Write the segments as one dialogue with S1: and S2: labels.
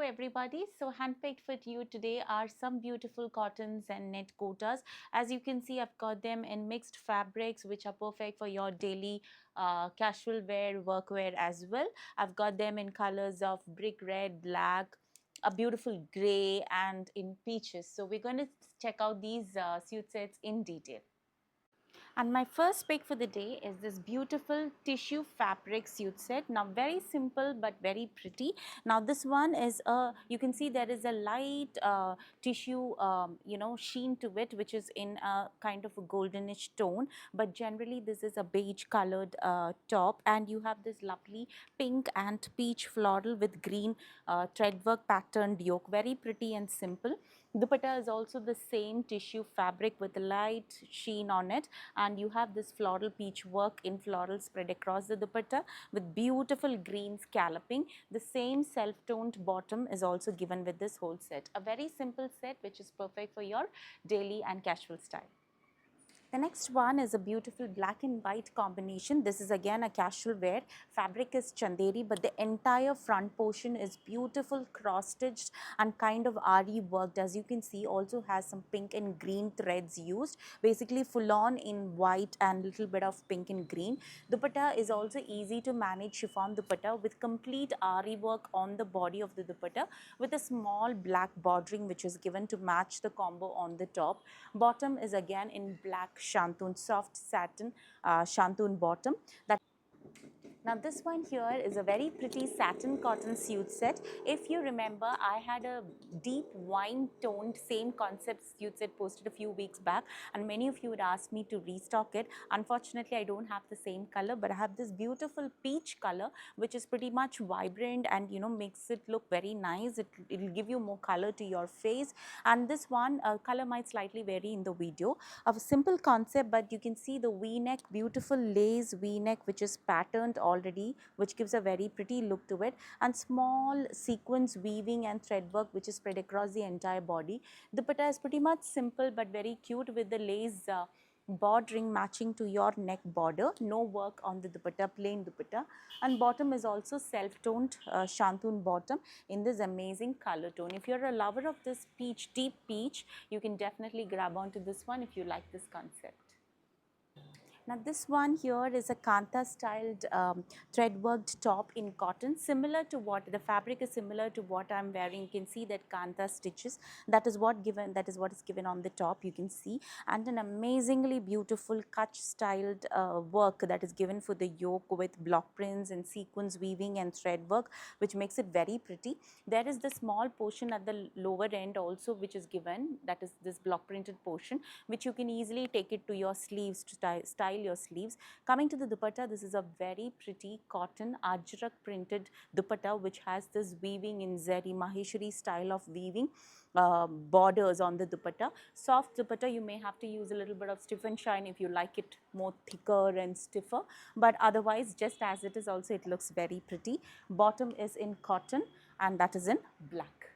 S1: everybody. So handpicked for you today are some beautiful cottons and net kotas. As you can see, I've got them in mixed fabrics which are perfect for your daily casual wear, work wear as well. I've got them in colors of brick red, black, a beautiful gray and in peaches. So we're going to check out these suit sets in detail. And my first pick for the day is this beautiful tissue fabric suit set. Now very simple but very pretty. Now this one is you can see there is a light tissue sheen to it, which is in a kind of a goldenish tone, but generally this is a beige colored top, and you have this lovely pink and peach floral with green threadwork patterned yoke. Very pretty and simple. Dupatta is also the same tissue fabric with a light sheen on it, and you have this floral peach work in floral spread across the dupatta with beautiful green scalloping. The same self-toned bottom is also given with this whole set. A very simple set which is perfect for your daily and casual style. The next one is a beautiful black and white combination. This is again a casual wear. Fabric is chanderi, but the entire front portion is beautiful cross-stitched and kind of RE worked. As you can see, also has some pink and green threads used. Basically full on in white and little bit of pink and green. Dupatta is also easy to manage chiffon dupatta with complete RE work on the body of the dupatta with a small black bordering which is given to match the combo on the top. Bottom is again in black shantoon, soft satin shantoon bottom. Now this one here is a very pretty satin cotton suit set. If you remember, I had a deep wine toned same concept suit set posted a few weeks back, and many of you would ask me to restock it. Unfortunately, I don't have the same color, but I have this beautiful peach color which is pretty much vibrant and makes it look very nice. It will give you more color to your face, and this one color might slightly vary in the video. Of a simple concept, but you can see the V-neck, beautiful lace V-neck which is patterned already, which gives a very pretty look to it, and small sequence weaving and thread work which is spread across the entire body. Dupatta is pretty much simple but very cute with the lace bordering matching to your neck border. No work on the dupatta, plain dupatta, and bottom is also self-toned shantoon bottom in this amazing color tone. If you're a lover of this peach, deep peach, you can definitely grab onto this one if you like this concept. Now this one here is a kanta styled thread worked top in cotton, similar to what the fabric is similar to what I'm wearing. You can see that kanta stitches, that is what is given on the top, you can see, and an amazingly beautiful Kutch styled work that is given for the yoke with block prints and sequence weaving and thread work, which makes it very pretty. There is the small portion at the lower end also which is given, that is this block printed portion, which you can easily take it to your sleeves to style your sleeves. Coming to the dupatta, this is a very pretty cotton ajrak printed dupatta which has this weaving in zari maheshwari style of weaving borders on the dupatta. Soft dupatta, you may have to use a little bit of stiff and shine if you like it more thicker and stiffer, but otherwise just as it is also it looks very pretty. Bottom is in cotton and that is in black.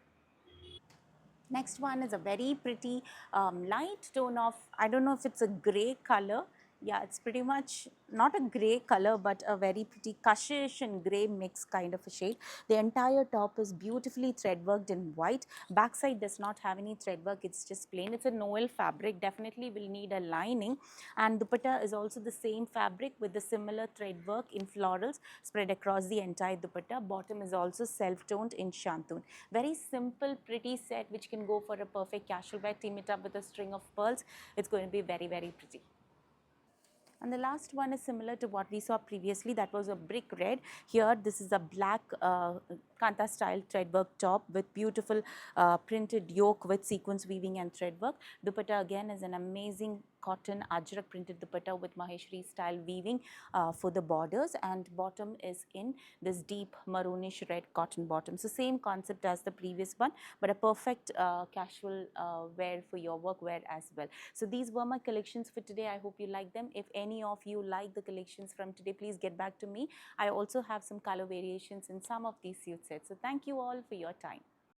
S1: Next one is a very pretty light tone of, I don't know if it's a gray color. Yeah, it's pretty much not a gray color, but a very pretty cushish and gray mix kind of a shade. The entire top is beautifully thread worked in white. Backside does not have any thread work, it's just plain. It's a Noel fabric, definitely will need a lining. And dupatta is also the same fabric with the similar thread work in florals spread across the entire dupatta. Bottom is also self-toned in shantoon. Very simple, pretty set which can go for a perfect casual wear. Team it up with a string of pearls. It's going to be very, very pretty. And the last one is similar to what we saw previously, that was a brick red. Here this is a black kanta style thread work top with beautiful printed yoke with sequence weaving and thread work. Dupatta again is an amazing cotton ajrak printed dupatta with Maheshwari style weaving for the borders, and bottom is in this deep maroonish red cotton bottom. So same concept as the previous one, but a perfect casual wear for your work wear as well. So these were my collections for today. I hope you like them. If any of you like the collections from today, please get back to me. I also have some color variations in some of these suit sets. So thank you all for your time.